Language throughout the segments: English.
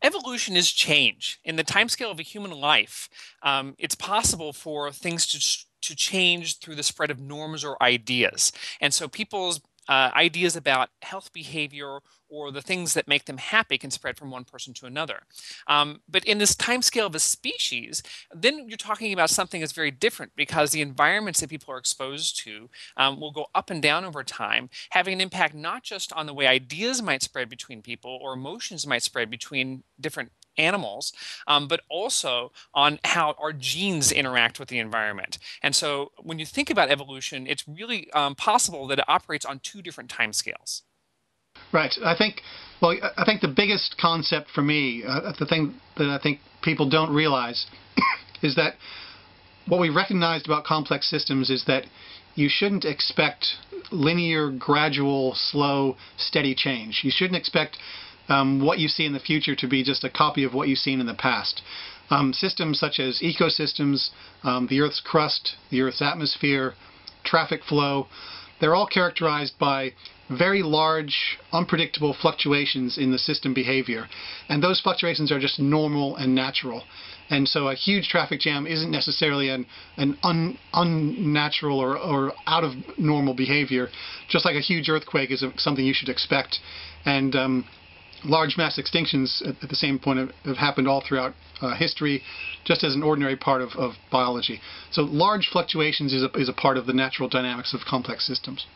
Evolution is change. In the timescale of a human life, it's possible for things to change through the spread of norms or ideas. And so people's ideas about health behavior or the things that make them happy can spread from one person to another. But in this timescale of a species, then you're talking about something that's very different because the environments that people are exposed to will go up and down over time, having an impact not just on the way ideas might spread between people or emotions might spread between different animals, but also on how our genes interact with the environment. And so when you think about evolution, it's really possible that it operates on two different timescales. Right. I think the biggest concept for me, the thing that I think people don't realize is that what we recognized about complex systems is that you shouldn't expect linear, gradual, slow, steady change. You shouldn't expect what you see in the future to be just a copy of what you've seen in the past. Systems such as ecosystems, the Earth's crust, the Earth's atmosphere, traffic flow, they're all characterized by very large, unpredictable fluctuations in the system behavior. And those fluctuations are just normal and natural. And so a huge traffic jam isn't necessarily an unnatural or out of normal behavior, just like a huge earthquake is something you should expect. And large mass extinctions at the same point have happened all throughout history, just as an ordinary part of biology. So large fluctuations is a part of the natural dynamics of complex systems.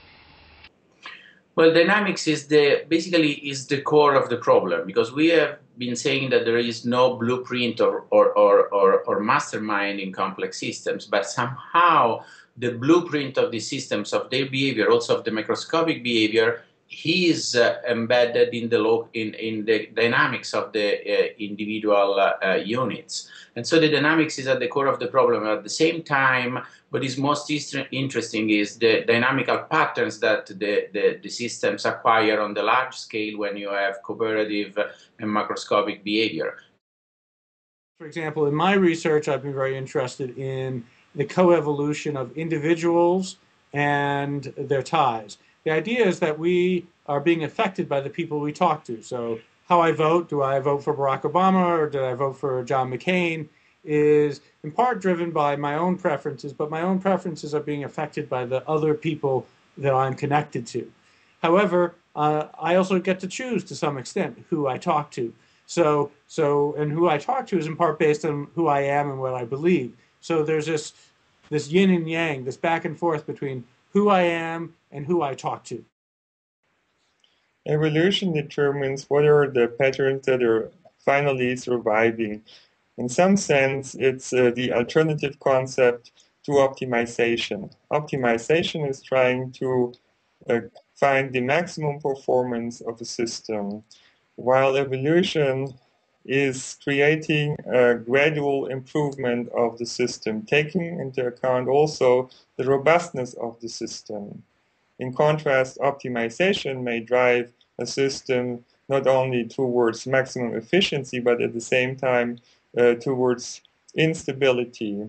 Well, dynamics is basically the core of the problem, because we have been saying that there is no blueprint or mastermind in complex systems, but somehow the blueprint of the systems, of their behavior, also of the microscopic behavior, is embedded in the dynamics of the individual units. And so the dynamics is at the core of the problem. At the same time, what is most interesting is the dynamical patterns that the systems acquire on the large scale when you have cooperative and macroscopic behavior. For example, in my research, I've been very interested in the coevolution of individuals and their ties. The idea is that we are being affected by the people we talk to. So how I vote, do I vote for Barack Obama or did I vote for John McCain, is in part driven by my own preferences, but my own preferences are being affected by the other people that I'm connected to. However, I also get to choose to some extent who I talk to. And who I talk to is in part based on who I am and what I believe. So there's this yin and yang, this back and forth between who I am and who I talk to. Evolution determines what are the patterns that are finally surviving. In some sense, it's the alternative concept to optimization. Optimization is trying to find the maximum performance of a system, while evolution is creating a gradual improvement of the system, taking into account also the robustness of the system. In contrast, optimization may drive a system not only towards maximum efficiency, but at the same time towards instability.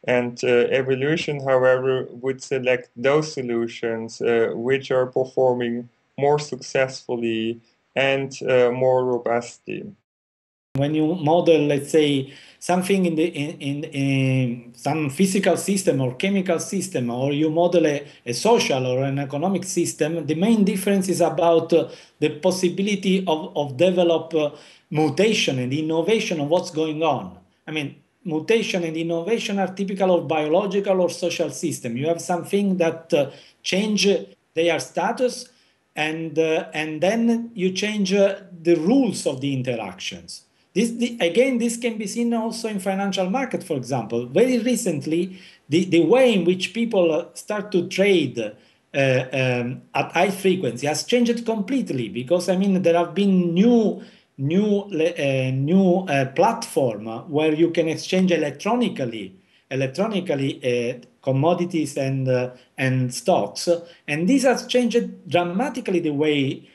And evolution, however, would select those solutions which are performing more successfully and more robustly. When you model, let's say, something in some physical system or chemical system, or you model a social or an economic system, the main difference is about the possibility of develop mutation and innovation of what's going on. I mean, mutation and innovation are typical of biological or social system. You have something that change their status, and then you change the rules of the interactions. Again, this can be seen also in financial market, for example. Very recently, the way in which people start to trade at high frequency has changed completely, because, I mean, there have been new platform where you can exchange electronically commodities and stocks, and this has changed dramatically the way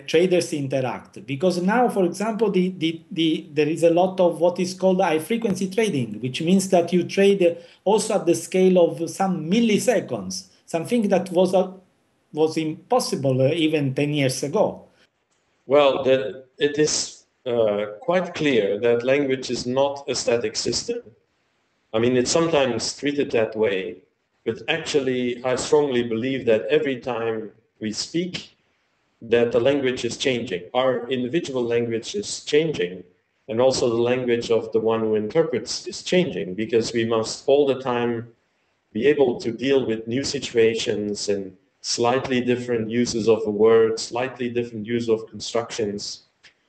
traders interact, because now, for example, there is a lot of what is called high-frequency trading, which means that you trade also at the scale of some milliseconds, something that was impossible even 10 years ago. Well, it is quite clear that language is not a static system. I mean, it's sometimes treated that way, but actually I strongly believe that every time we speak, that the language is changing. Our individual language is changing, and also the language of the one who interprets is changing, because we must all the time be able to deal with new situations and slightly different uses of a word, slightly different use of constructions.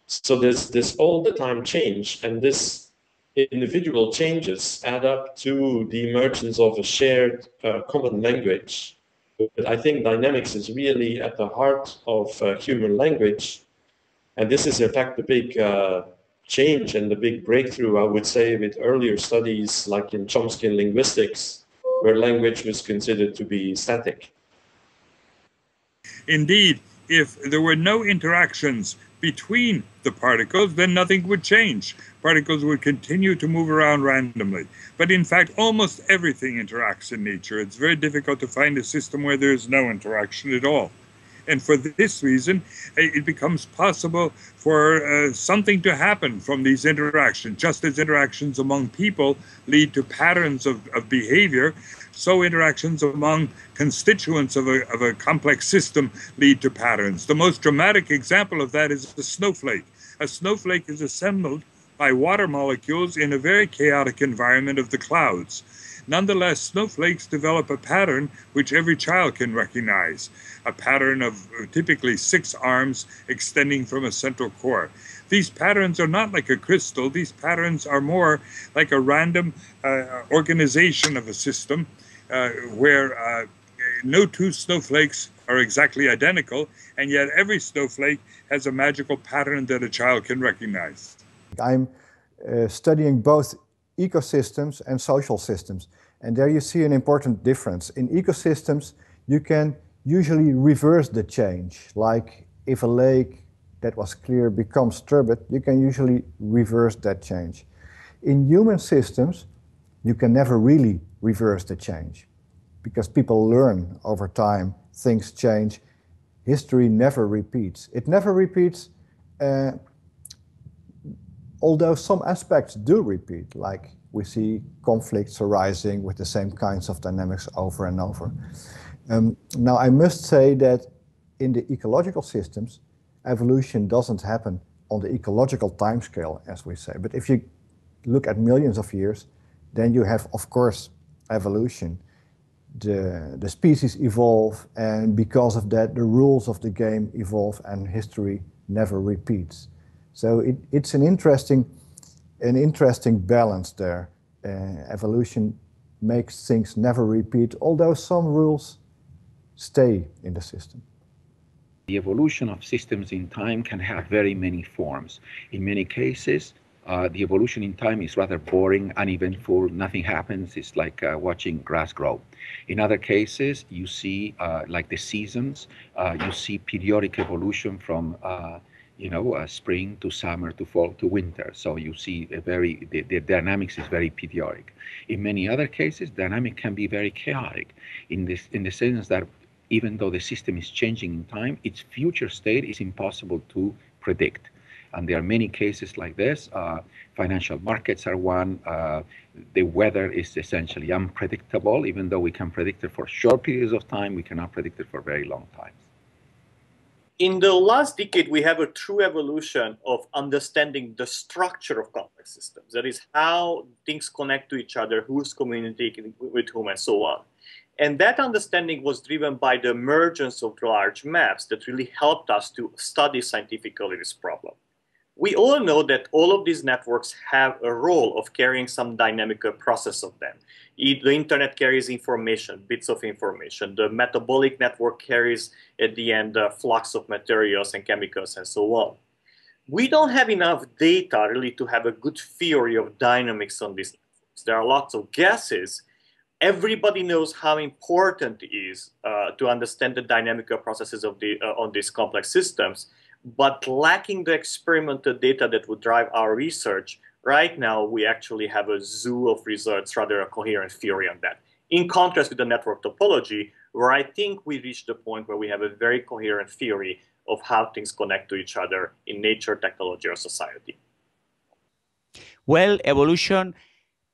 So there's this all the time change, and this individual changes add up to the emergence of a shared common language. But I think dynamics is really at the heart of human language. And this is, in fact, the big change and the big breakthrough, I would say, with earlier studies like in Chomsky linguistics, where language was considered to be static. Indeed, if there were no interactions between the particles, then nothing would change. Particles would continue to move around randomly. But in fact, almost everything interacts in nature. It's very difficult to find a system where there is no interaction at all. And for this reason, it becomes possible for something to happen from these interactions. Just as interactions among people lead to patterns of behavior, so interactions among constituents of a complex system lead to patterns. The most dramatic example of that is the snowflake. A snowflake is assembled by water molecules in a very chaotic environment of the clouds. Nonetheless, snowflakes develop a pattern which every child can recognize, a pattern of typically 6 arms extending from a central core. These patterns are not like a crystal. These patterns are more like a random organization of a system where no 2 snowflakes are exactly identical, and yet every snowflake has a magical pattern that a child can recognize. I'm studying both ecosystems and social systems, and there you see an important difference. In ecosystems, you can usually reverse the change, like if a lake that was clear becomes turbid, you can usually reverse that change. In human systems, you can never really reverse the change, because people learn over time, things change. History never repeats. It never repeats, although some aspects do repeat, like we see conflicts arising with the same kinds of dynamics over and over. Now, I must say that in the ecological systems, evolution doesn't happen on the ecological timescale, as we say. But if you look at millions of years, then you have, of course, evolution. The species evolve, and because of that, the rules of the game evolve, and history never repeats. So it's an interesting balance there. Evolution makes things never repeat, although some rules stay in the system. The evolution of systems in time can have very many forms. In many cases, the evolution in time is rather boring, uneventful, nothing happens. It's like watching grass grow. In other cases, you see, like the seasons, you see periodic evolution from spring to summer to fall to winter. So you see the dynamics is very periodic. In many other cases, dynamic can be very chaotic in the sense that even though the system is changing in time, its future state is impossible to predict. And there are many cases like this. Financial markets are one. The weather is essentially unpredictable. Even though we can predict it for short periods of time, we cannot predict it for very long times. In the last decade, we have a true evolution of understanding the structure of complex systems. That is how things connect to each other, who's communicating with whom, and so on. And that understanding was driven by the emergence of large maps that really helped us to study scientifically this problem. We all know that all of these networks have a role of carrying some dynamical process of them. The internet carries information, bits of information. The metabolic network carries, at the end, a flux of materials and chemicals and so on. We don't have enough data really to have a good theory of dynamics on these networks. There are lots of guesses. Everybody knows how important it is to understand the dynamical processes of on these complex systems, but lacking the experimental data that would drive our research, right now we actually have a zoo of results, rather a coherent theory on that. In contrast with the network topology, where I think we reached the point where we have a very coherent theory of how things connect to each other in nature, technology, or society? Well, evolution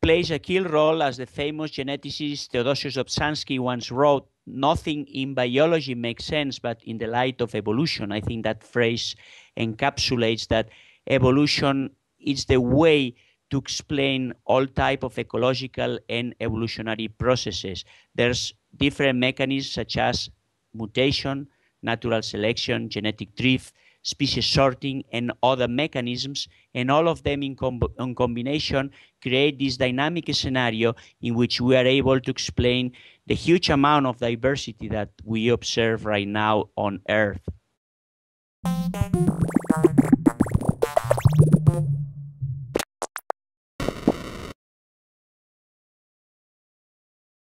plays a key role, as the famous geneticist Theodosius Dobzhansky once wrote, nothing in biology makes sense but in the light of evolution. I think that phrase encapsulates that evolution is the way to explain all type of ecological and evolutionary processes. There's different mechanisms such as mutation, natural selection, genetic drift, species sorting, and other mechanisms, and all of them in combination create this dynamic scenario in which we are able to explain the huge amount of diversity that we observe right now on Earth.